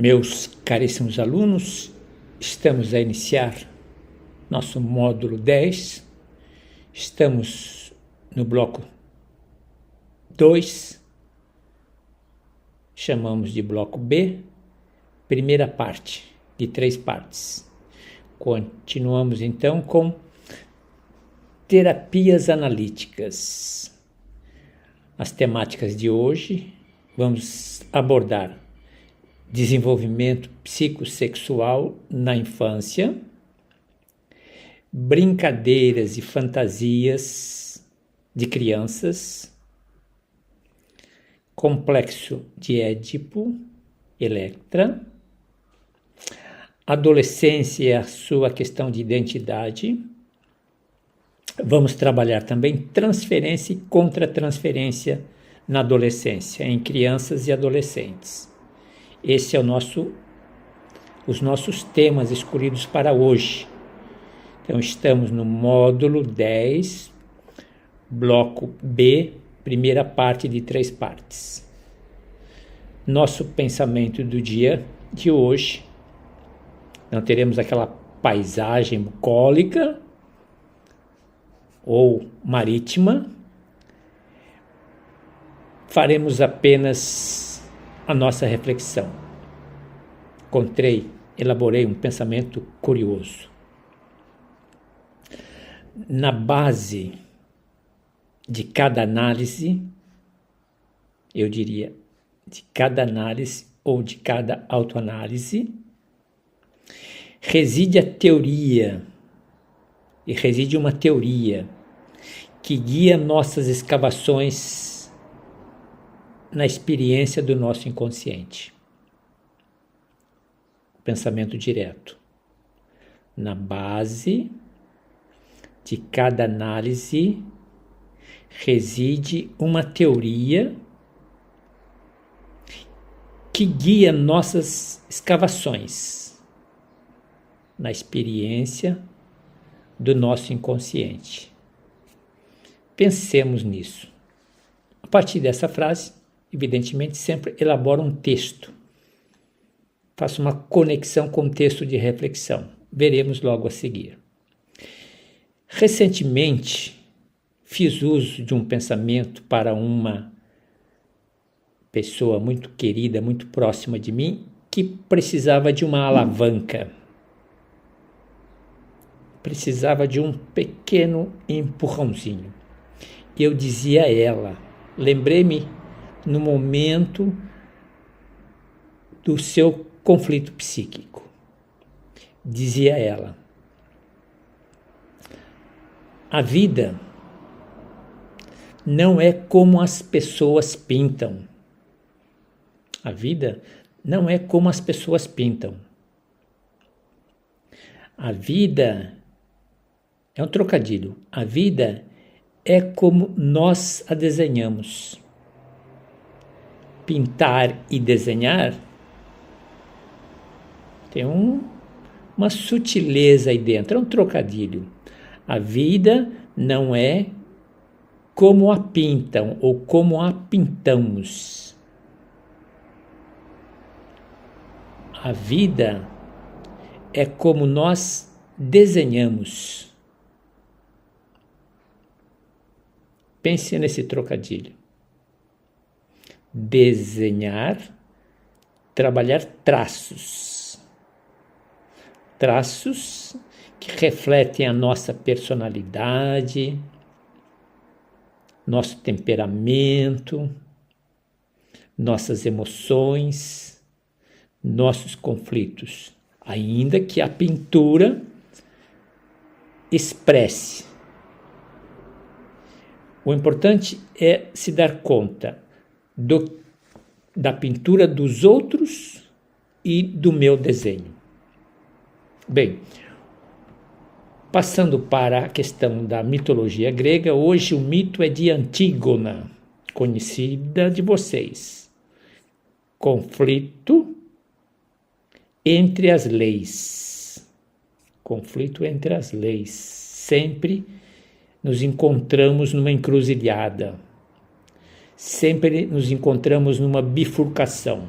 Meus caríssimos alunos, estamos a iniciar nosso módulo 10, estamos no bloco 2, chamamos de bloco B, primeira parte, de 3 partes. Continuamos então com terapias analíticas. As temáticas de hoje, vamos abordar desenvolvimento psicossexual na infância, brincadeiras e fantasias de crianças, complexo de Édipo, Electra, adolescência e a sua questão de identidade. Vamos trabalhar também transferência e contra-transferência na adolescência, em crianças e adolescentes. Esse é os nossos temas escolhidos para hoje. Então, estamos no módulo 10, bloco B, primeira parte de 3 partes. Nosso pensamento do dia de hoje, não teremos aquela paisagem bucólica ou marítima, faremos apenas a nossa reflexão. Elaborei um pensamento curioso. Na base de cada análise, eu diria, de cada análise ou de cada autoanálise, reside uma teoria que guia nossas escavações na experiência do nosso inconsciente. Pensamento direto. Na base de cada análise reside uma teoria que guia nossas escavações na experiência do nosso inconsciente. Pensemos nisso. A partir dessa frase, evidentemente, sempre elaboro um texto. Faço uma conexão com o texto de reflexão. Veremos logo a seguir. Recentemente, fiz uso de um pensamento para uma pessoa muito querida, muito próxima de mim, que precisava de uma alavanca. Precisava de um pequeno empurrãozinho. Eu dizia a ela, lembrei-me no momento do seu conflito psíquico. Dizia ela, a vida não é como as pessoas pintam. A vida não é como as pessoas pintam. A vida é um trocadilho. A vida é como nós a desenhamos. Pintar e desenhar tem uma sutileza aí dentro, é um trocadilho. A vida não é como a pintam ou como a pintamos. A vida é como nós desenhamos. Pense nesse trocadilho. Desenhar, trabalhar traços que refletem a nossa personalidade, nosso temperamento, nossas emoções, nossos conflitos, ainda que a pintura expresse. O importante é se dar conta da pintura dos outros e do meu desenho. Bem, passando para a questão da mitologia grega, hoje o mito é de Antígona, conhecida de vocês. Conflito entre as leis. Conflito entre as leis. Sempre nos encontramos numa encruzilhada. Sempre nos encontramos numa bifurcação.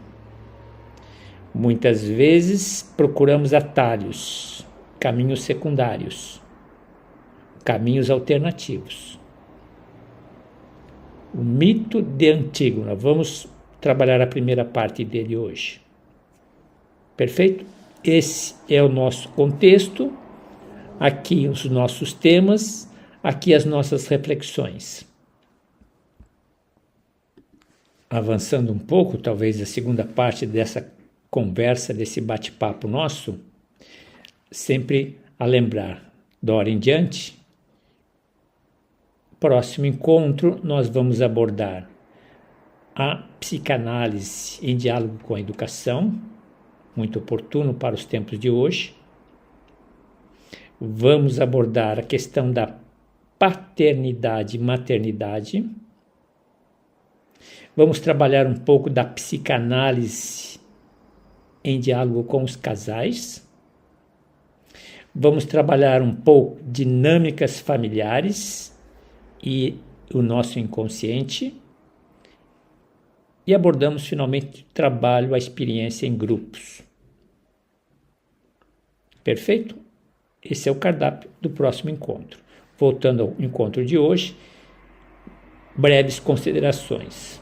Muitas vezes procuramos atalhos, caminhos secundários, caminhos alternativos. O mito de Antígona, vamos trabalhar a primeira parte dele hoje. Perfeito? Esse é o nosso contexto, aqui os nossos temas, aqui as nossas reflexões. Avançando um pouco, talvez a segunda parte dessa conversa, desse bate-papo nosso, sempre a lembrar, da hora em diante, próximo encontro nós vamos abordar a psicanálise em diálogo com a educação, muito oportuno para os tempos de hoje. Vamos abordar a questão da paternidade e maternidade. Vamos trabalhar um pouco da psicanálise em diálogo com os casais. Vamos trabalhar um pouco dinâmicas familiares e o nosso inconsciente. E abordamos finalmente o trabalho, a experiência em grupos. Perfeito? Esse é o cardápio do próximo encontro. Voltando ao encontro de hoje, breves considerações.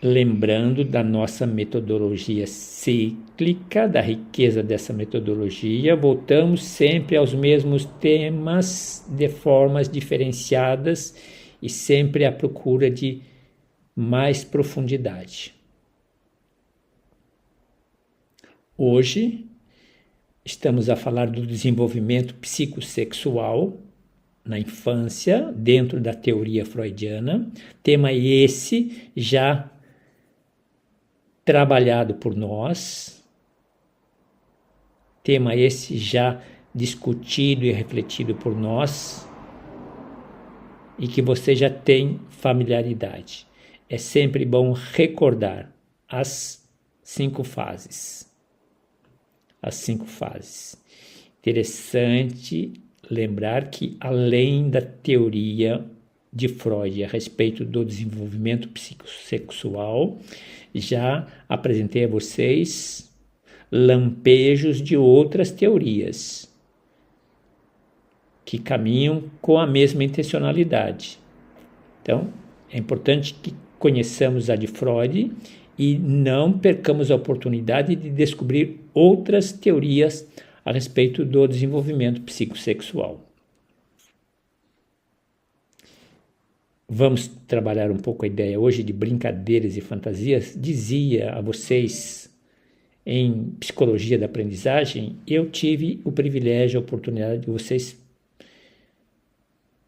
Lembrando da nossa metodologia cíclica, da riqueza dessa metodologia, voltamos sempre aos mesmos temas de formas diferenciadas e sempre à procura de mais profundidade. Hoje estamos a falar do desenvolvimento psicossexual na infância, dentro da teoria freudiana, tema esse já trabalhado por nós, tema esse já discutido e refletido por nós, e que você já tem familiaridade. É sempre bom recordar as 5 fases. As 5 fases. Interessante lembrar que, além da teoria de Freud a respeito do desenvolvimento psicossexual, já apresentei a vocês lampejos de outras teorias que caminham com a mesma intencionalidade. Então, é importante que conheçamos a de Freud e não percamos a oportunidade de descobrir outras teorias a respeito do desenvolvimento psicossexual. Vamos trabalhar um pouco a ideia hoje de brincadeiras e fantasias. Dizia a vocês, em psicologia da aprendizagem, eu tive o privilégio, a oportunidade de vocês.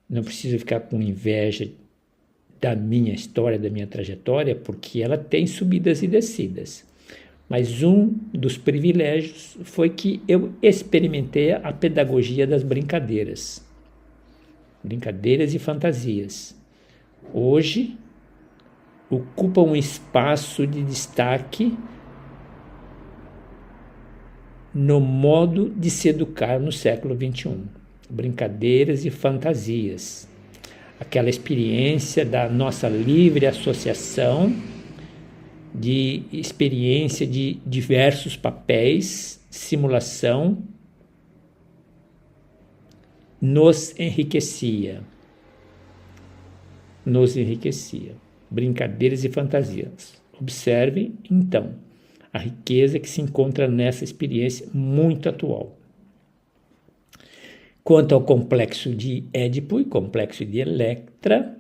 Não preciso ficar com inveja da minha história, da minha trajetória, porque ela tem subidas e descidas. Mas um dos privilégios foi que eu experimentei a pedagogia das brincadeiras. Brincadeiras e fantasias. Hoje, ocupam um espaço de destaque no modo de se educar no século XXI. Brincadeiras e fantasias. Aquela experiência da nossa livre associação, de experiência de diversos papéis, simulação, nos enriquecia. Brincadeiras e fantasias. Observe, então, a riqueza que se encontra nessa experiência muito atual. Quanto ao complexo de Édipo e complexo de Electra,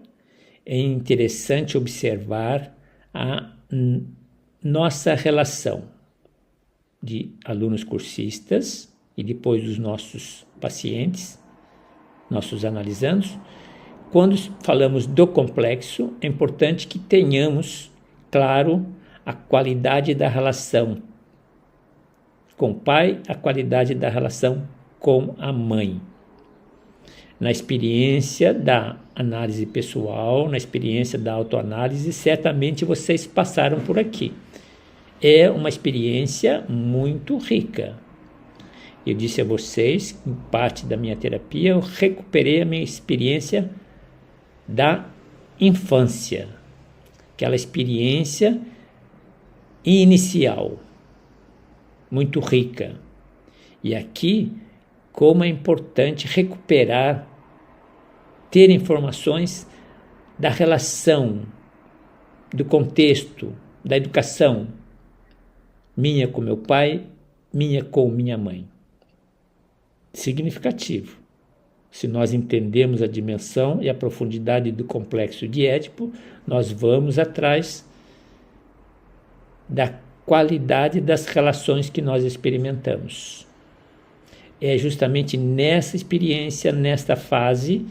é interessante observar a nossa relação de alunos cursistas e depois dos nossos pacientes, nossos analisandos. Quando falamos do complexo, é importante que tenhamos claro a qualidade da relação com o pai, a qualidade da relação com a mãe. Na experiência da análise pessoal, na experiência da autoanálise, certamente vocês passaram por aqui. É uma experiência muito rica. Eu disse a vocês que, em parte da minha terapia, eu recuperei a minha experiência da infância. Aquela experiência inicial, muito rica. E aqui, como é importante recuperar, ter informações da relação, do contexto, da educação, minha com meu pai, minha com minha mãe. Significativo. Se nós entendemos a dimensão e a profundidade do complexo de Édipo, nós vamos atrás da qualidade das relações que nós experimentamos. É justamente nessa experiência, nesta fase,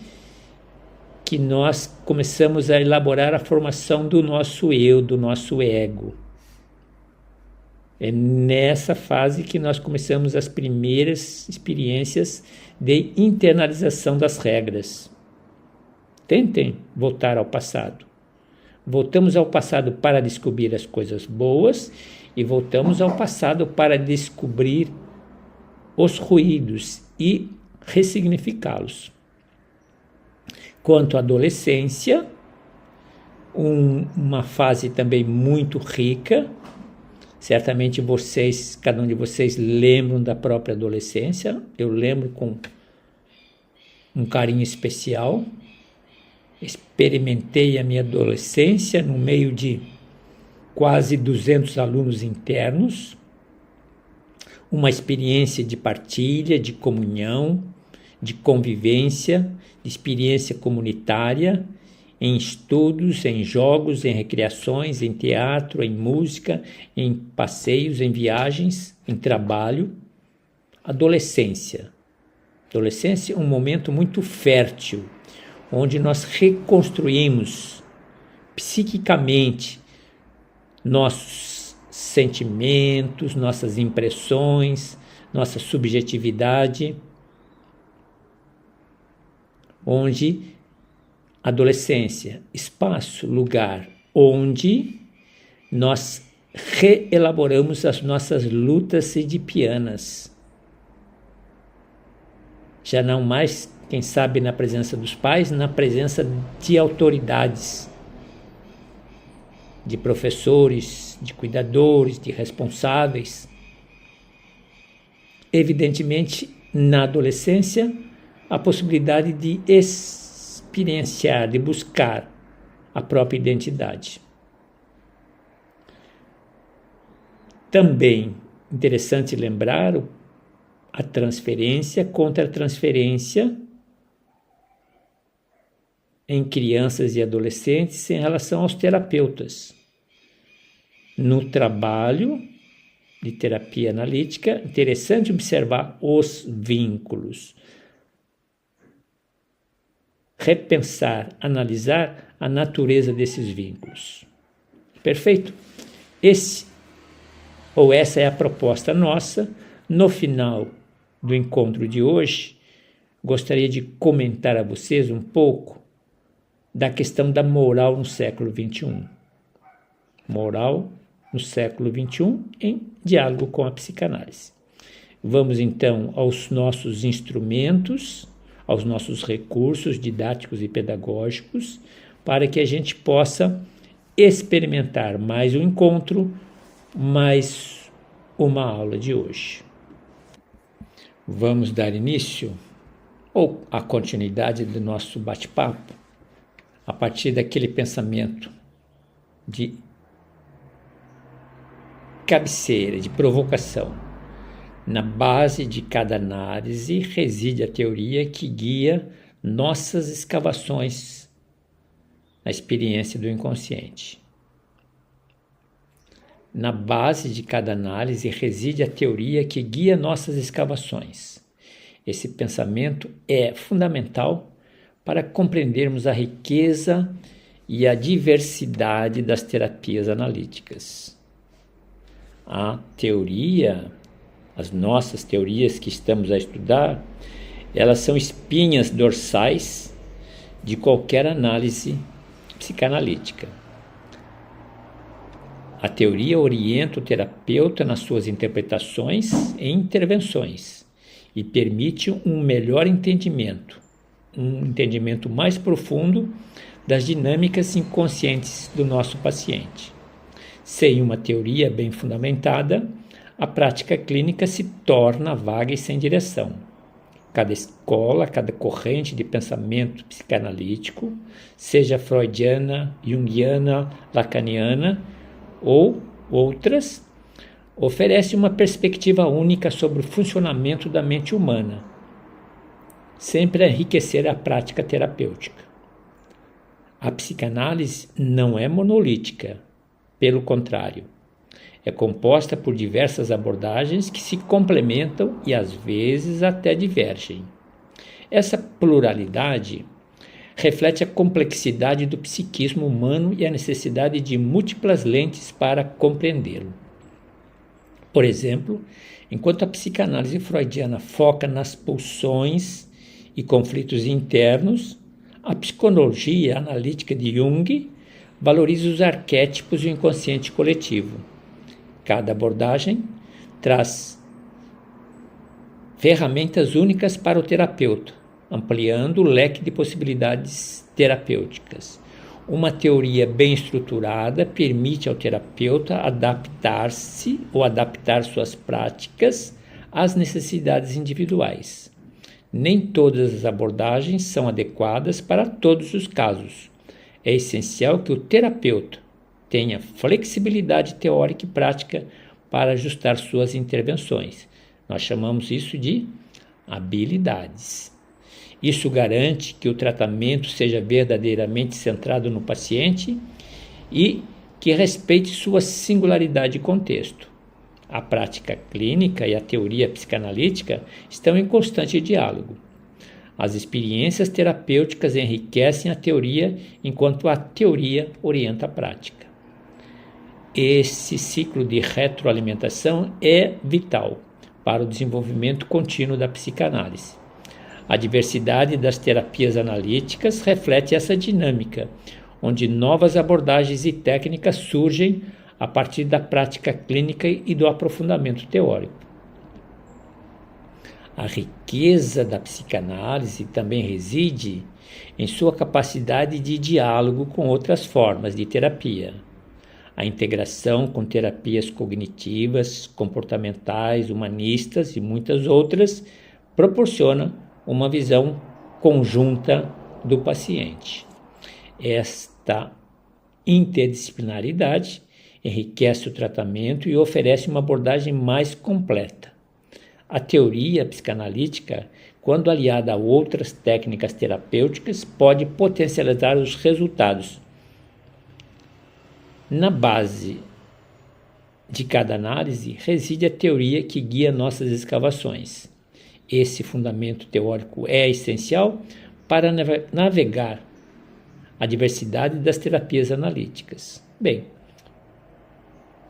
que nós começamos a elaborar a formação do nosso eu, do nosso ego. É nessa fase que nós começamos as primeiras experiências de internalização das regras. Tentem voltar ao passado. Voltamos ao passado para descobrir as coisas boas e voltamos ao passado para descobrir os ruídos e ressignificá-los. Quanto à adolescência, uma fase também muito rica. Certamente vocês, cada um de vocês, lembram da própria adolescência. Eu lembro com um carinho especial. Experimentei a minha adolescência no meio de quase 200 alunos internos. Uma experiência de partilha, de comunhão, de convivência, de experiência comunitária, em estudos, em jogos, em recreações, em teatro, em música, em passeios, em viagens, em trabalho. Adolescência. Adolescência é um momento muito fértil, onde nós reconstruímos psiquicamente nossos sentimentos, nossas impressões, nossa subjetividade, onde adolescência, espaço, lugar, onde nós reelaboramos as nossas lutas edipianas. Já não mais, quem sabe, na presença dos pais, na presença de autoridades, de professores, de cuidadores, de responsáveis. Evidentemente, na adolescência, a possibilidade de experienciar, de buscar a própria identidade. Também interessante lembrar a transferência contra a transferência em crianças e adolescentes em relação aos terapeutas. No trabalho de terapia analítica, interessante observar os vínculos. Repensar, analisar a natureza desses vínculos. Perfeito? Essa é a proposta nossa. No final do encontro de hoje, gostaria de comentar a vocês um pouco da questão da moral no século XXI. Moral no século XXI em diálogo com a psicanálise. Vamos então aos nossos instrumentos, aos nossos recursos didáticos e pedagógicos, para que a gente possa experimentar mais um encontro, mais uma aula de hoje. Vamos dar início, ou a continuidade do nosso bate-papo, a partir daquele pensamento de cabeceira, de provocação. Na base de cada análise reside a teoria que guia nossas escavações na experiência do inconsciente. Na base de cada análise reside a teoria que guia nossas escavações. Esse pensamento é fundamental para compreendermos a riqueza e a diversidade das terapias analíticas. A teoria, as nossas teorias que estamos a estudar, elas são espinhas dorsais de qualquer análise psicanalítica. A teoria orienta o terapeuta nas suas interpretações e intervenções e permite um melhor entendimento, um entendimento mais profundo das dinâmicas inconscientes do nosso paciente. Sem uma teoria bem fundamentada, a prática clínica se torna vaga e sem direção. Cada escola, cada corrente de pensamento psicanalítico, seja freudiana, junguiana, lacaniana ou outras, oferece uma perspectiva única sobre o funcionamento da mente humana, sempre a enriquecer a prática terapêutica. A psicanálise não é monolítica, pelo contrário, é composta por diversas abordagens que se complementam e às vezes até divergem. Essa pluralidade reflete a complexidade do psiquismo humano e a necessidade de múltiplas lentes para compreendê-lo. Por exemplo, enquanto a psicanálise freudiana foca nas pulsões e conflitos internos, a psicologia analítica de Jung valoriza os arquétipos e o inconsciente coletivo. Cada abordagem traz ferramentas únicas para o terapeuta, ampliando o leque de possibilidades terapêuticas. Uma teoria bem estruturada permite ao terapeuta adaptar-se ou adaptar suas práticas às necessidades individuais. Nem todas as abordagens são adequadas para todos os casos. É essencial que o terapeuta tenha flexibilidade teórica e prática para ajustar suas intervenções. Nós chamamos isso de habilidades. Isso garante que o tratamento seja verdadeiramente centrado no paciente e que respeite sua singularidade e contexto. A prática clínica e a teoria psicanalítica estão em constante diálogo. As experiências terapêuticas enriquecem a teoria, enquanto a teoria orienta a prática. Esse ciclo de retroalimentação é vital para o desenvolvimento contínuo da psicanálise. A diversidade das terapias analíticas reflete essa dinâmica, onde novas abordagens e técnicas surgem a partir da prática clínica e do aprofundamento teórico. A riqueza da psicanálise também reside em sua capacidade de diálogo com outras formas de terapia. A integração com terapias cognitivas, comportamentais, humanistas e muitas outras proporciona uma visão conjunta do paciente. Esta interdisciplinaridade enriquece o tratamento e oferece uma abordagem mais completa. A teoria psicanalítica, quando aliada a outras técnicas terapêuticas, pode potencializar os resultados. Na base de cada análise reside a teoria que guia nossas escavações. Esse fundamento teórico é essencial para navegar a diversidade das terapias analíticas. Bem,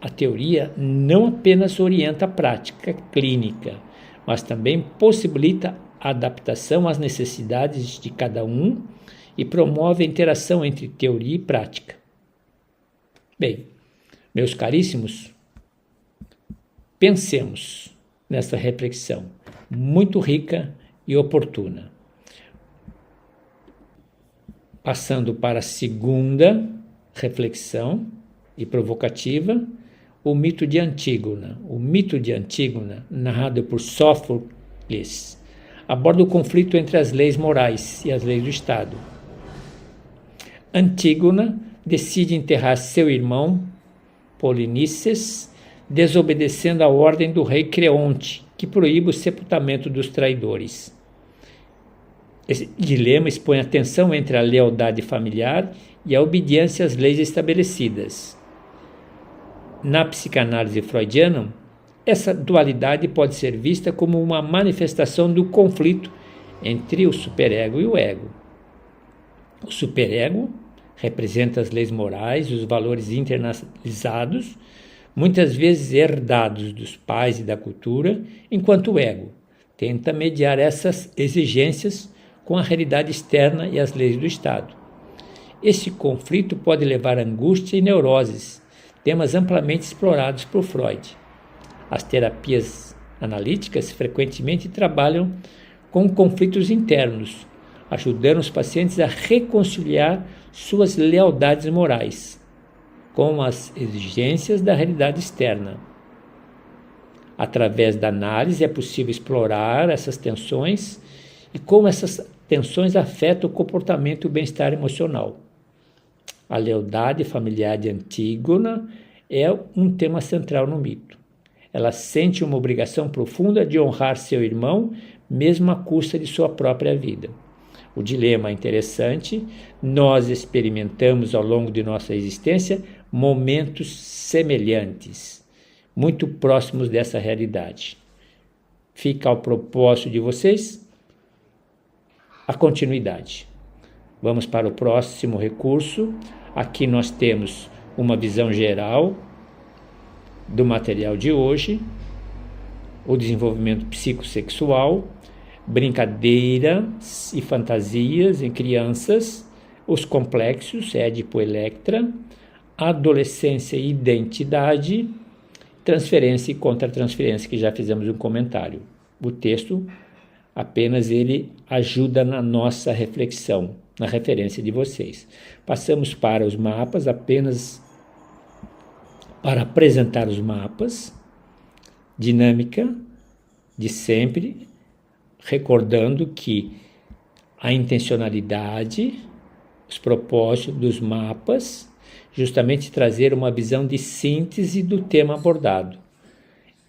a teoria não apenas orienta a prática clínica, mas também possibilita a adaptação às necessidades de cada um e promove a interação entre teoria e prática. Bem, meus caríssimos, pensemos nessa reflexão muito rica e oportuna. Passando para a segunda reflexão e provocativa, o mito de Antígona. O mito de Antígona, narrado por Sófocles, aborda o conflito entre as leis morais e as leis do Estado. Antígona decide enterrar seu irmão, Polinices, desobedecendo a ordem do rei Creonte, que proíbe o sepultamento dos traidores. Esse dilema expõe a tensão entre a lealdade familiar e a obediência às leis estabelecidas. Na psicanálise freudiana, essa dualidade pode ser vista como uma manifestação do conflito entre o superego e o ego. O superego representa as leis morais e os valores internalizados, muitas vezes herdados dos pais e da cultura, enquanto o ego tenta mediar essas exigências com a realidade externa e as leis do Estado. Esse conflito pode levar a angústia e neuroses, temas amplamente explorados por Freud. As terapias analíticas frequentemente trabalham com conflitos internos, ajudando os pacientes a reconciliar suas lealdades morais com as exigências da realidade externa. Através da análise é possível explorar essas tensões e como essas tensões afetam o comportamento e o bem-estar emocional. A lealdade familiar de Antígona é um tema central no mito. Ela sente uma obrigação profunda de honrar seu irmão, mesmo à custa de sua própria vida. O dilema é interessante. Nós experimentamos ao longo de nossa existência momentos semelhantes, muito próximos dessa realidade. Fica ao propósito de vocês a continuidade. Vamos para o próximo recurso. Aqui nós temos uma visão geral do material de hoje, o desenvolvimento psicossexual, brincadeiras e fantasias em crianças, os complexos, Édipo-Electra, adolescência e identidade, transferência e contra-transferência, que já fizemos um comentário. O texto apenas ele ajuda na nossa reflexão, na referência de vocês. Passamos para os mapas, apenas para apresentar os mapas, dinâmica de sempre, recordando que a intencionalidade, os propósitos dos mapas, justamente trazer uma visão de síntese do tema abordado.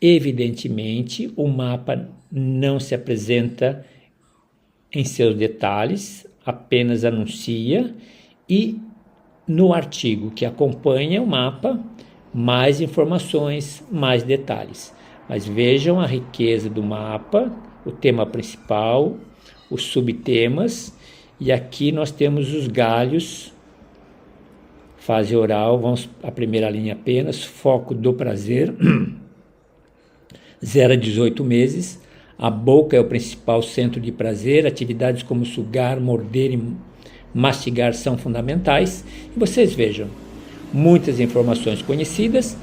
Evidentemente, o mapa não se apresenta em seus detalhes, apenas anuncia, e no artigo que acompanha o mapa, mais informações, mais detalhes. Mas vejam a riqueza do mapa, o tema principal, os subtemas, e aqui nós temos os galhos, fase oral, vamos à primeira linha apenas, foco do prazer, 0 a 18 meses, a boca é o principal centro de prazer, atividades como sugar, morder e mastigar são fundamentais, e vocês vejam, muitas informações conhecidas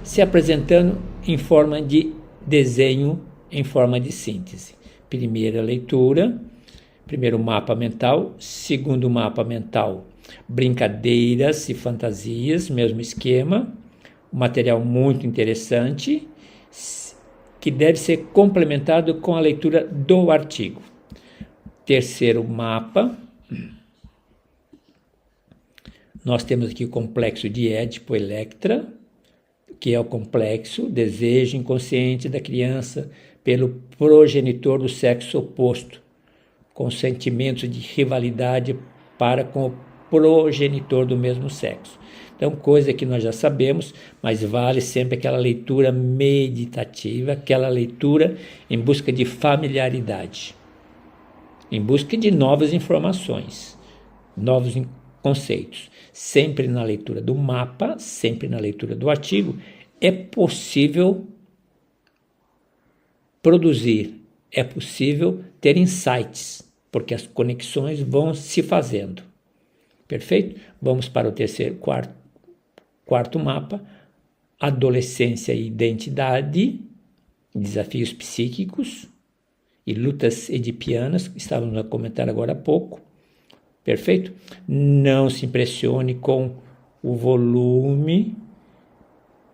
se apresentando em forma de desenho, em forma de síntese. Primeira leitura, primeiro mapa mental, segundo mapa mental, brincadeiras e fantasias, mesmo esquema, um material muito interessante, que deve ser complementado com a leitura do artigo. Terceiro mapa, nós temos aqui o complexo de Édipo-Electra, que é o complexo, desejo inconsciente da criança pelo progenitor do sexo oposto, com sentimentos de rivalidade para com o progenitor do mesmo sexo. Então, coisa que nós já sabemos, mas vale sempre aquela leitura meditativa, aquela leitura em busca de familiaridade, em busca de novas informações, novos conceitos. Sempre na leitura do mapa, sempre na leitura do artigo, é possível produzir, é possível ter insights, porque as conexões vão se fazendo. Perfeito? Vamos para o quarto mapa, adolescência e identidade, desafios psíquicos e lutas edipianas, que estávamos a comentar agora há pouco. Perfeito? Não se impressione com o volume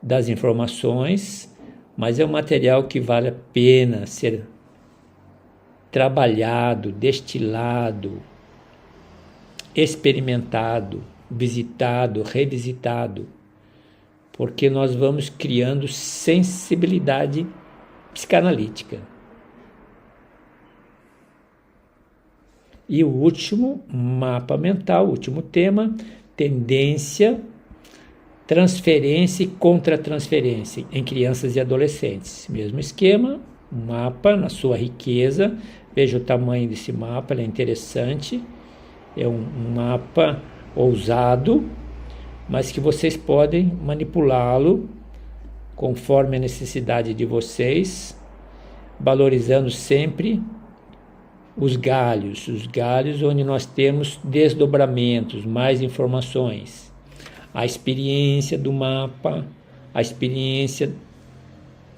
das informações, mas é um material que vale a pena ser trabalhado, destilado, experimentado, visitado, revisitado, porque nós vamos criando sensibilidade psicanalítica. E o último mapa mental, o último tema, tendência, transferência e contra-transferência em crianças e adolescentes. Mesmo esquema, mapa na sua riqueza, veja o tamanho desse mapa, ele é interessante, é um mapa ousado, mas que vocês podem manipulá-lo conforme a necessidade de vocês, valorizando sempre os galhos onde nós temos desdobramentos, mais informações. A experiência do mapa, a experiência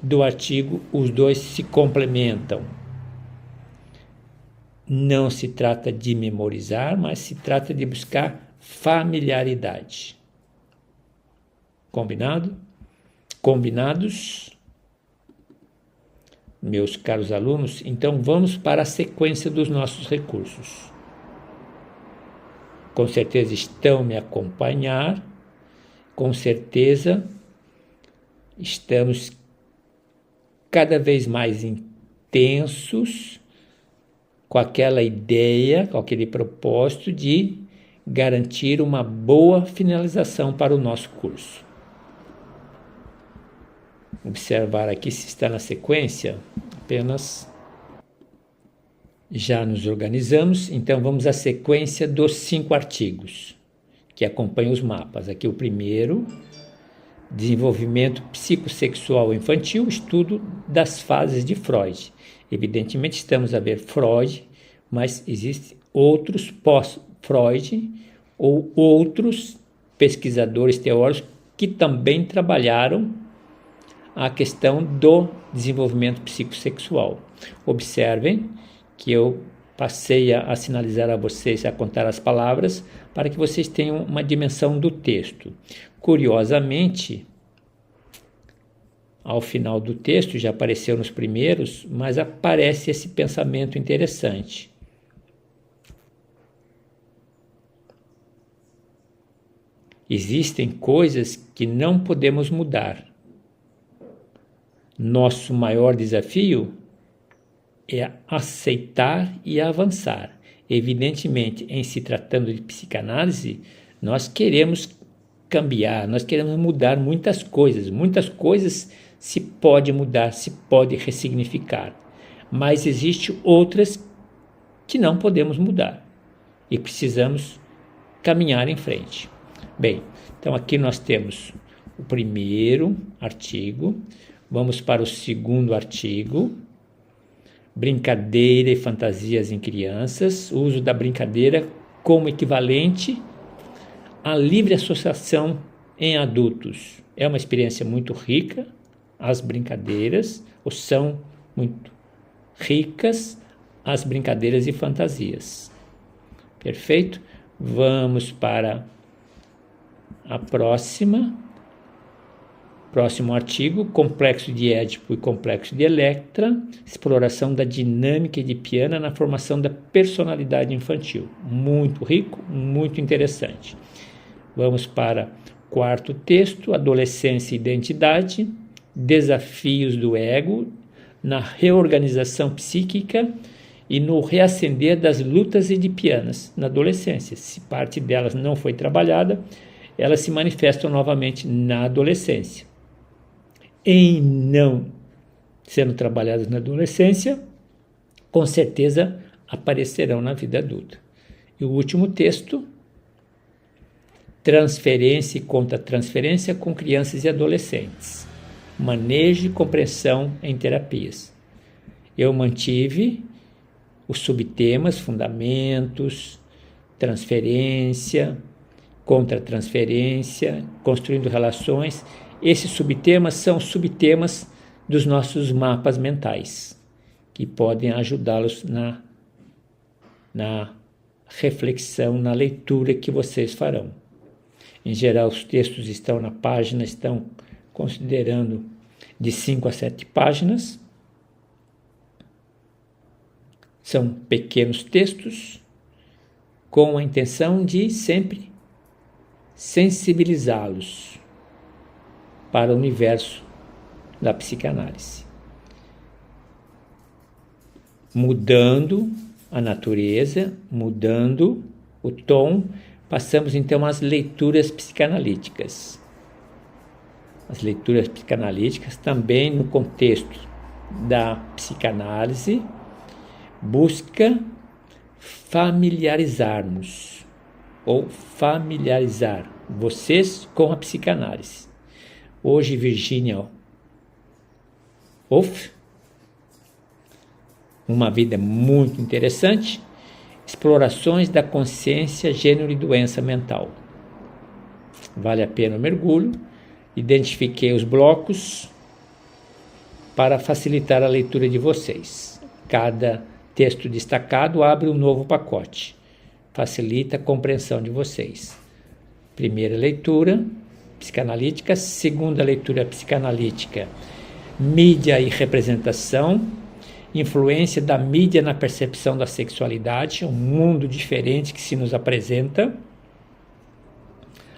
do artigo, os dois se complementam. Não se trata de memorizar, mas se trata de buscar familiaridade. Combinado? Combinados? Meus caros alunos, então vamos para a sequência dos nossos recursos. Com certeza estão me acompanhar, com certeza estamos cada vez mais intensos com aquela ideia, com aquele propósito de garantir uma boa finalização para o nosso curso. Observar aqui se está na sequência, apenas já nos organizamos, então vamos à sequência dos 5 artigos que acompanham os mapas. Aqui o primeiro, desenvolvimento psicossexual infantil, estudo das fases de Freud. Evidentemente estamos a ver Freud, mas existem outros pós-Freud ou outros pesquisadores teóricos que também trabalharam a questão do desenvolvimento psicossexual. Observem que eu passei a sinalizar a vocês, a contar as palavras, para que vocês tenham uma dimensão do texto. Curiosamente, ao final do texto, já apareceu nos primeiros, mas aparece esse pensamento interessante. Existem coisas que não podemos mudar. Nosso maior desafio é aceitar e avançar. Evidentemente, em se tratando de psicanálise, nós queremos cambiar, nós queremos mudar muitas coisas se pode mudar, se pode ressignificar, mas existem outras que não podemos mudar e precisamos caminhar em frente. Bem, então aqui nós temos o primeiro artigo, vamos para o segundo artigo, brincadeira e fantasias em crianças, o uso da brincadeira como equivalente à livre associação em adultos. É uma experiência muito rica, as brincadeiras, ou são muito ricas as brincadeiras e fantasias. Perfeito? Vamos para a próximo artigo, complexo de Édipo e complexo de Electra, exploração da dinâmica edipiana na formação da personalidade infantil. Muito rico, muito interessante. Vamos para o quarto texto, adolescência e identidade, desafios do ego na reorganização psíquica e no reacender das lutas edipianas na adolescência. Se parte delas não foi trabalhada, elas se manifestam novamente na adolescência. Em não sendo trabalhadas na adolescência, com certeza aparecerão na vida adulta. E o último texto, transferência e contra-transferência com crianças e adolescentes. Manejo e compreensão em terapias. Eu mantive os subtemas, fundamentos, transferência, contra-transferência, construindo relações. Esses subtemas são subtemas dos nossos mapas mentais, que podem ajudá-los na reflexão, na leitura que vocês farão. Em geral, os textos estão na página, estão considerando de 5 a 7 páginas. São pequenos textos com a intenção de sempre sensibilizá-los para o universo da psicanálise. Mudando a natureza, mudando o tom, passamos então às leituras psicanalíticas. As leituras psicanalíticas também no contexto da psicanálise busca familiarizar-nos ou familiarizar vocês com a psicanálise. Hoje, Virginia Woolf, uma vida muito interessante, explorações da consciência, gênero e doença mental. Vale a pena o mergulho. Identifiquei os blocos para facilitar a leitura de vocês. Cada texto destacado abre um novo pacote. Facilita a compreensão de vocês. Primeira leitura, psicanalítica. Segunda leitura psicanalítica, mídia e representação, influência da mídia na percepção da sexualidade, um mundo diferente que se nos apresenta.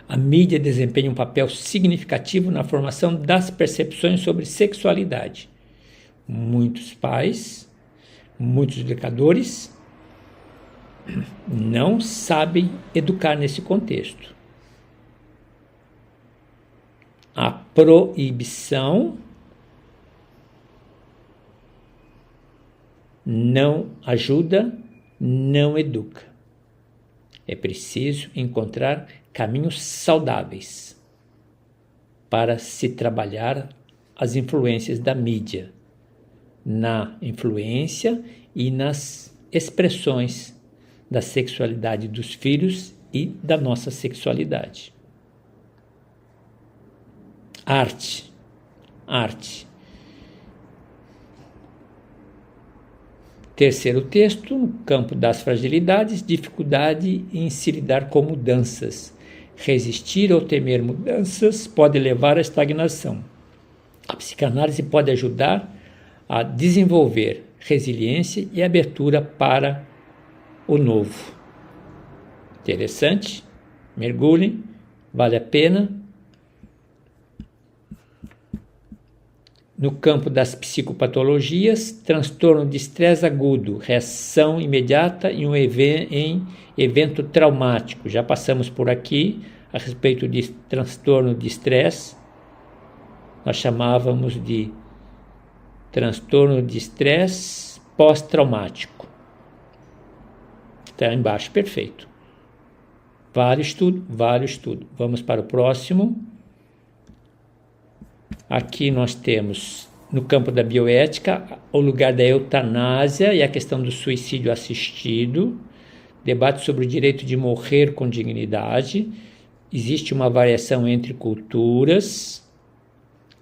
A mídia desempenha um papel significativo na formação das percepções sobre sexualidade. Muitos pais, muitos educadores não sabem educar nesse contexto. A proibição não ajuda, não educa. É preciso encontrar caminhos saudáveis para se trabalhar as influências da mídia, na influência e nas expressões da sexualidade dos filhos e da nossa sexualidade. Arte. Terceiro texto, no campo das fragilidades, dificuldade em se lidar com mudanças. Resistir ou temer mudanças pode levar à estagnação. A psicanálise pode ajudar a desenvolver resiliência e abertura para o novo. Interessante? Mergulhem, vale a pena. No campo das psicopatologias, transtorno de estresse agudo, reação imediata em evento traumático. Já passamos por aqui a respeito de transtorno de estresse. Nós chamávamos de transtorno de estresse pós-traumático. Está embaixo, perfeito. Vale o estudo. Vamos para o próximo. Aqui nós temos, no campo da bioética, o lugar da eutanásia e a questão do suicídio assistido, debate sobre o direito de morrer com dignidade. Existe uma variação entre culturas,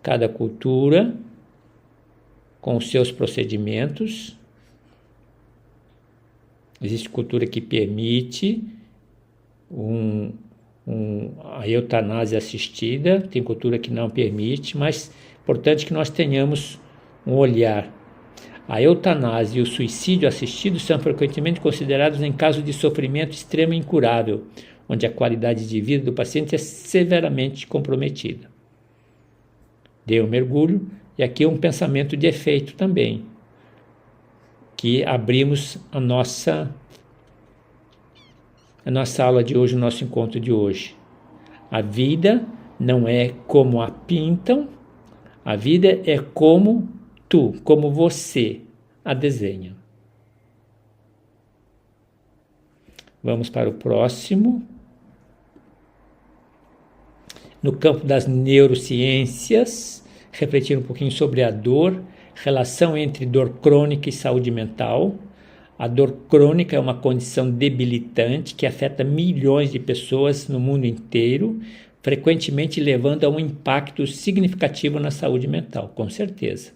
cada cultura com os seus procedimentos. Existe cultura que permite a eutanásia assistida, tem cultura que não permite, mas é importante que nós tenhamos um olhar. A eutanásia e o suicídio assistido são frequentemente considerados em caso de sofrimento extremo e incurável, onde a qualidade de vida do paciente é severamente comprometida. Dê um mergulho, e aqui um pensamento de efeito também, que abrimos a nossa aula de hoje, o nosso encontro de hoje. A vida não é como a pintam, a vida é como como você a desenha. Vamos para o próximo. No campo das neurociências, refletir um pouquinho sobre a dor, relação entre dor crônica e saúde mental. A dor crônica é uma condição debilitante que afeta milhões de pessoas no mundo inteiro, frequentemente levando a um impacto significativo na saúde mental, com certeza.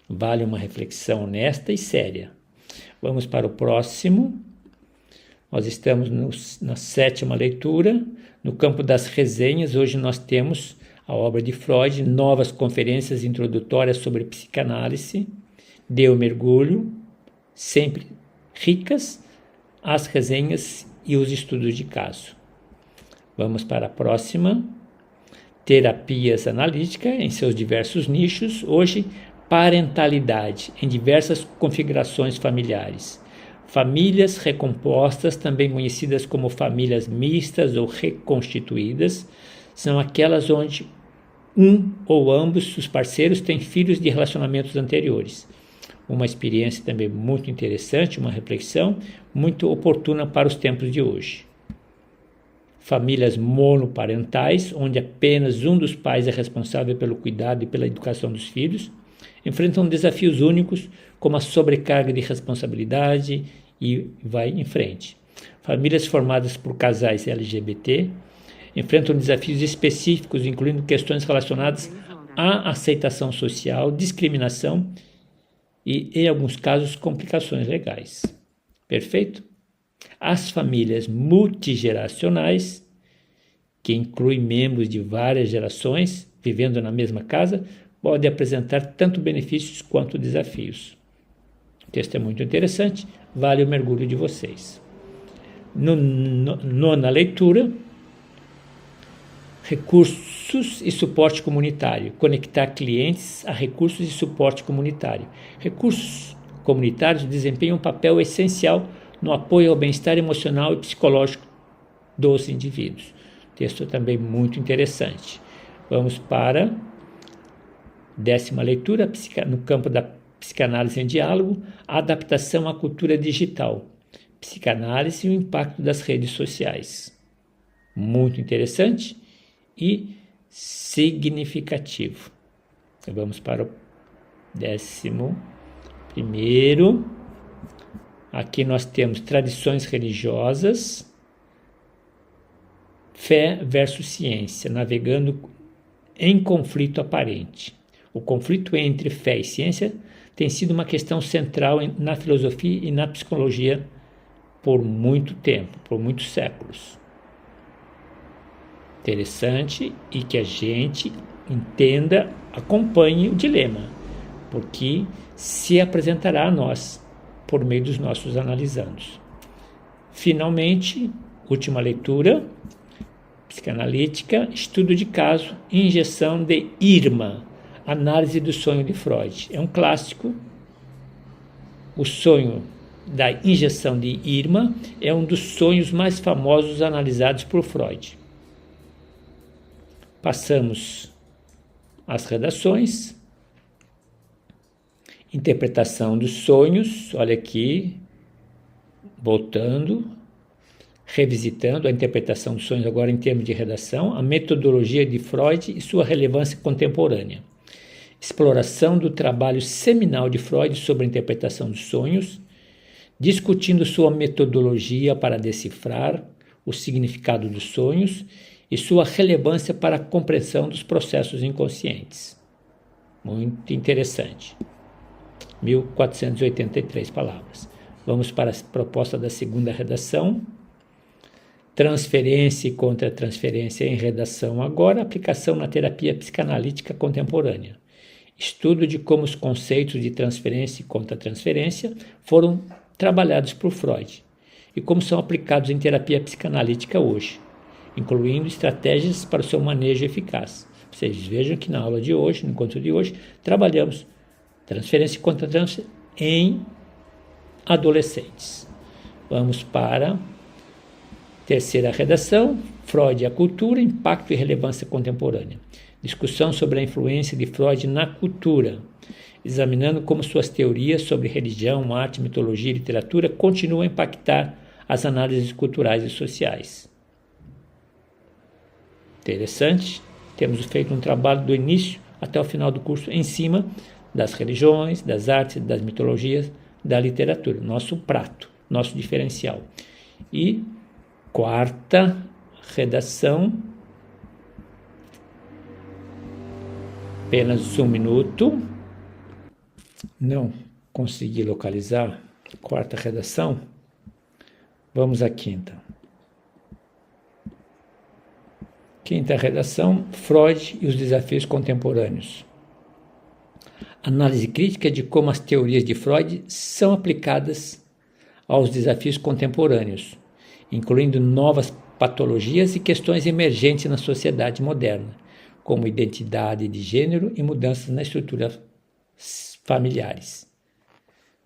Vale uma reflexão honesta e séria. Vamos para o próximo. Nós estamos na 7ª leitura. No campo das resenhas, hoje nós temos a obra de Freud, novas conferências introdutórias sobre psicanálise. Dê o mergulho, sempre ricas, as resenhas e os estudos de caso. Vamos para a próxima. Terapias analíticas em seus diversos nichos. Hoje, parentalidade em diversas configurações familiares. Famílias recompostas, também conhecidas como famílias mistas ou reconstituídas, são aquelas onde um ou ambos os parceiros têm filhos de relacionamentos anteriores. Uma experiência também muito interessante, uma reflexão muito oportuna para os tempos de hoje. Famílias monoparentais, onde apenas um dos pais é responsável pelo cuidado e pela educação dos filhos, enfrentam desafios únicos, como a sobrecarga de responsabilidade, e vai em frente. Famílias formadas por casais LGBT enfrentam desafios específicos, incluindo questões relacionadas à aceitação social, discriminação e, em alguns casos, complicações legais. Perfeito? As famílias multigeracionais, que inclui membros de várias gerações vivendo na mesma casa, pode apresentar tanto benefícios quanto desafios. O texto é muito interessante, vale o mergulho de vocês. Nona leitura, recursos e suporte comunitário. Conectar clientes a recursos e suporte comunitário. Recursos comunitários desempenham um papel essencial no apoio ao bem-estar emocional e psicológico dos indivíduos. Texto também muito interessante. Vamos para a 10ª leitura, no campo da psicanálise em diálogo, a adaptação à cultura digital, psicanálise e o impacto das redes sociais. Muito interessante e significativo. Vamos para o 11º. Aqui nós temos tradições religiosas, fé versus ciência, navegando em conflito aparente. O conflito entre fé e ciência tem sido uma questão central na filosofia e na psicologia por muito tempo, por muitos séculos. Interessante e que a gente entenda, acompanhe o dilema, porque se apresentará a nós por meio dos nossos analisandos. Finalmente, última leitura, psicanalítica, estudo de caso, injeção de Irma, análise do sonho de Freud. É um clássico. O sonho da injeção de Irma é um dos sonhos mais famosos analisados por Freud. Passamos às redações. Interpretação dos sonhos, olha aqui, voltando, revisitando a interpretação dos sonhos agora em termos de redação, a metodologia de Freud e sua relevância contemporânea. Exploração do trabalho seminal de Freud sobre a interpretação dos sonhos, discutindo sua metodologia para decifrar o significado dos sonhos e sua relevância para a compreensão dos processos inconscientes. Muito interessante. 1483 palavras. Vamos para a proposta da segunda redação. Transferência e contra-transferência em redação agora, aplicação na terapia psicanalítica contemporânea. Estudo de como os conceitos de transferência e contra-transferência foram trabalhados por Freud e como são aplicados em terapia psicanalítica hoje, incluindo estratégias para o seu manejo eficaz. Vocês vejam que na aula de hoje, no encontro de hoje, trabalhamos transferência e contra-transferência em adolescentes. Vamos para a terceira redação, Freud e a cultura, impacto e relevância contemporânea. Discussão sobre a influência de Freud na cultura, examinando como suas teorias sobre religião, arte, mitologia e literatura continuam a impactar as análises culturais e sociais. Interessante. Temos feito um trabalho do início até o final do curso em cima das religiões, das artes, das mitologias, da literatura, nosso prato, nosso diferencial. E quarta redação, apenas 1 minuto, não consegui localizar quarta redação, vamos à quinta. Quinta redação, Freud e os desafios contemporâneos. Análise crítica de como as teorias de Freud são aplicadas aos desafios contemporâneos, incluindo novas patologias e questões emergentes na sociedade moderna, como identidade de gênero e mudanças nas estruturas familiares.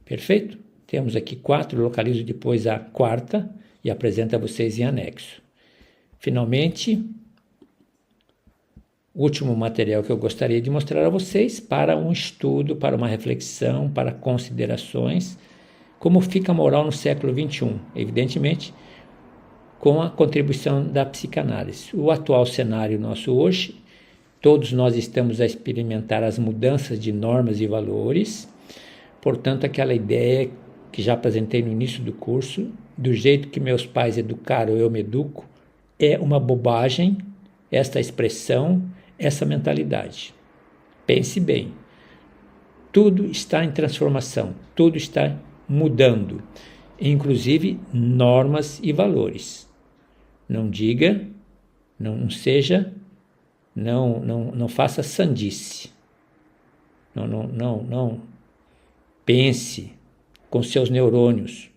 Perfeito? Temos aqui 4, localizo depois a quarta e apresento a vocês em anexo. Finalmente, o último material que eu gostaria de mostrar a vocês para um estudo, para uma reflexão, para considerações, como fica a moral no século XXI, evidentemente, com a contribuição da psicanálise. O atual cenário nosso hoje, todos nós estamos a experimentar as mudanças de normas e valores, portanto, aquela ideia que já apresentei no início do curso, do jeito que meus pais educaram, eu me educo, é uma bobagem, esta expressão, essa mentalidade. Pense bem, tudo está em transformação, tudo está mudando, inclusive normas e valores. Não diga Não faça sandice. Não pense com seus neurônios.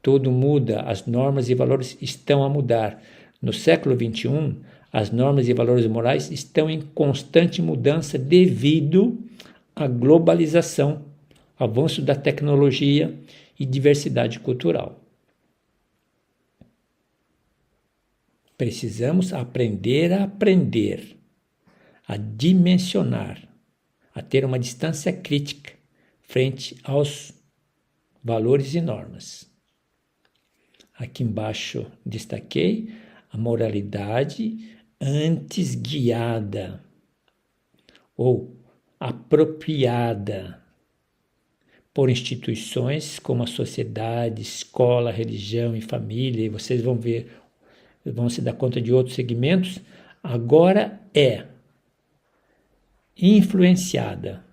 Tudo muda, as normas e valores estão a mudar. No século XXI, as normas e valores morais estão em constante mudança devido à globalização, avanço da tecnologia e diversidade cultural. Precisamos aprender, a dimensionar, a ter uma distância crítica frente aos valores e normas. Aqui embaixo destaquei a moralidade antes guiada ou apropriada por instituições como a sociedade, escola, religião e família, e vocês vão se dar conta de outros segmentos, agora é influenciada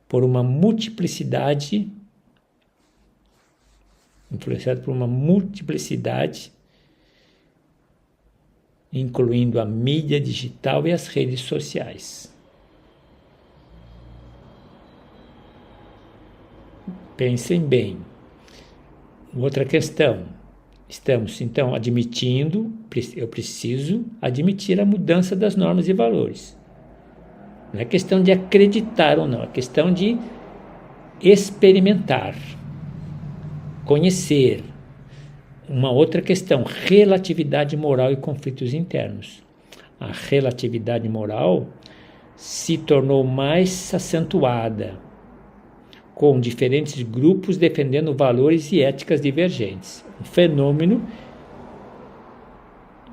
por uma multiplicidade, incluindo a mídia digital e as redes sociais. Pensem bem. Outra questão. Estamos, então, eu preciso admitir a mudança das normas e valores. Não é questão de acreditar ou não, é questão de experimentar, conhecer. Uma outra questão, relatividade moral e conflitos internos. A relatividade moral se tornou mais acentuada, com diferentes grupos defendendo valores e éticas divergentes. Um fenômeno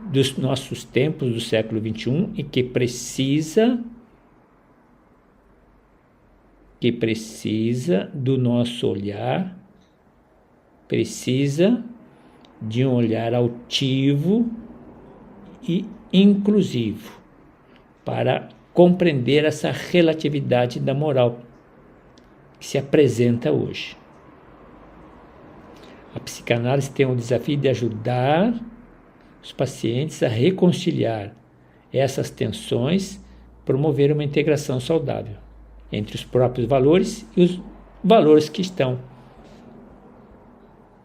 dos nossos tempos, do século XXI, e que precisa do nosso olhar, precisa de um olhar altivo e inclusivo para compreender essa relatividade da moral que se apresenta hoje. A psicanálise tem o desafio de ajudar os pacientes a reconciliar essas tensões, promover uma integração saudável entre os próprios valores e os valores que estão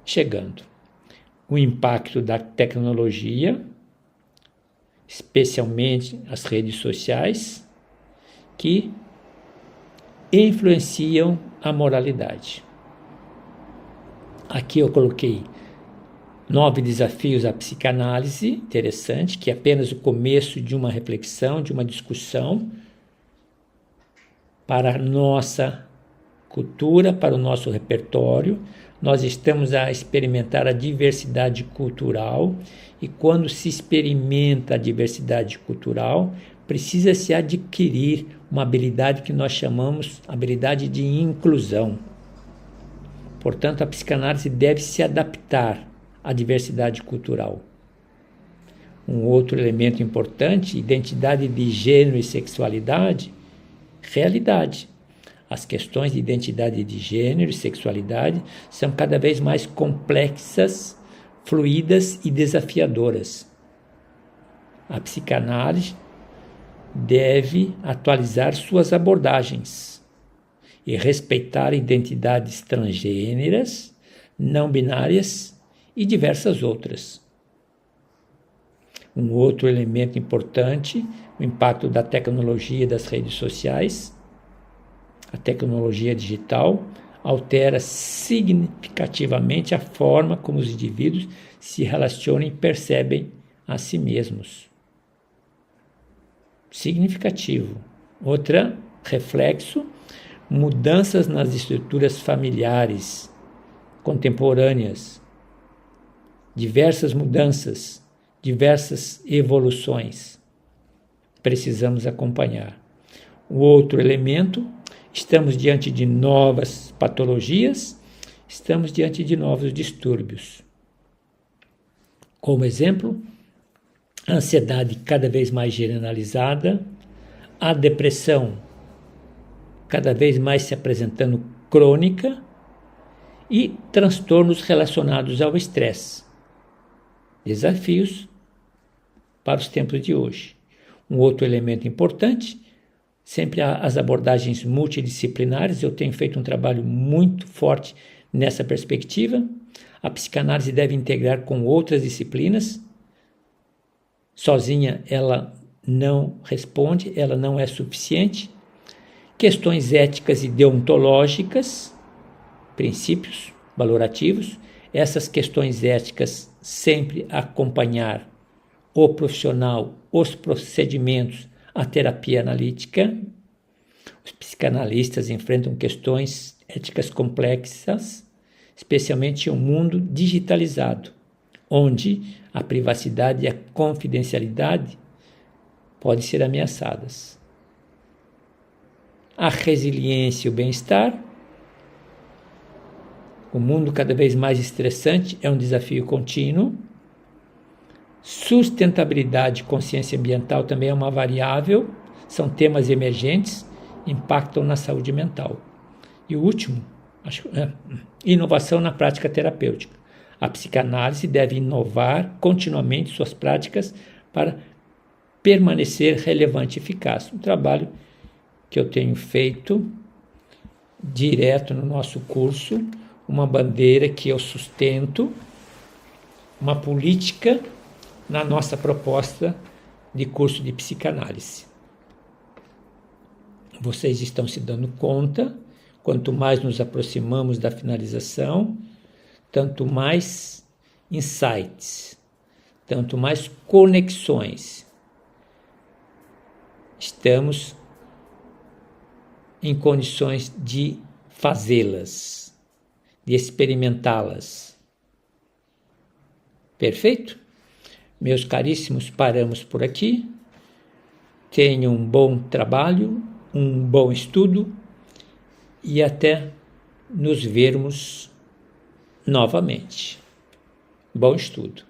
chegando. O impacto da tecnologia, especialmente as redes sociais, que influenciam a moralidade. Aqui eu coloquei 9 desafios à psicanálise, interessante, que é apenas o começo de uma reflexão, de uma discussão para a nossa cultura, para o nosso repertório. Nós estamos a experimentar a diversidade cultural e quando se experimenta a diversidade cultural, precisa-se adquirir uma habilidade que nós chamamos habilidade de inclusão. Portanto, a psicanálise deve se adaptar à diversidade cultural. Um outro elemento importante, identidade de gênero e sexualidade, realidade. As questões de identidade de gênero e sexualidade são cada vez mais complexas, fluídas e desafiadoras. A psicanálise deve atualizar suas abordagens e respeitar identidades transgêneras, não binárias e diversas outras. Um outro elemento importante, o impacto da tecnologia e das redes sociais. A tecnologia digital altera significativamente a forma como os indivíduos se relacionam e percebem a si mesmos. Significativo. Outra, reflexo, mudanças nas estruturas familiares contemporâneas, diversas mudanças, diversas evoluções. Precisamos acompanhar. O outro elemento, estamos diante de novas patologias, estamos diante de novos distúrbios. Como exemplo, a ansiedade cada vez mais generalizada, a depressão cada vez mais se apresentando crônica e transtornos relacionados ao estresse. Desafios para os tempos de hoje. Um outro elemento importante, sempre as abordagens multidisciplinares. Eu tenho feito um trabalho muito forte nessa perspectiva. A psicanálise deve integrar com outras disciplinas. Sozinha ela não responde, ela não é suficiente. Questões éticas e deontológicas, princípios valorativos, essas questões éticas sempre acompanhar o profissional, os procedimentos, a terapia analítica. Os psicanalistas enfrentam questões éticas complexas, especialmente em um mundo digitalizado, onde a privacidade e a confidencialidade podem ser ameaçadas. A resiliência e o bem-estar. O mundo cada vez mais estressante é um desafio contínuo. Sustentabilidade e consciência ambiental também é uma variável, são temas emergentes, impactam na saúde mental. E o último, inovação na prática terapêutica. A psicanálise deve inovar continuamente suas práticas para permanecer relevante e eficaz. Um trabalho que eu tenho feito direto no nosso curso, uma bandeira que eu sustento, uma política na nossa proposta de curso de psicanálise. Vocês estão se dando conta, quanto mais nos aproximamos da finalização, tanto mais insights, tanto mais conexões estamos em condições de fazê-las, de experimentá-las. Perfeito? Meus caríssimos, paramos por aqui. Tenham um bom trabalho, um bom estudo e até nos vermos novamente. Bom estudo.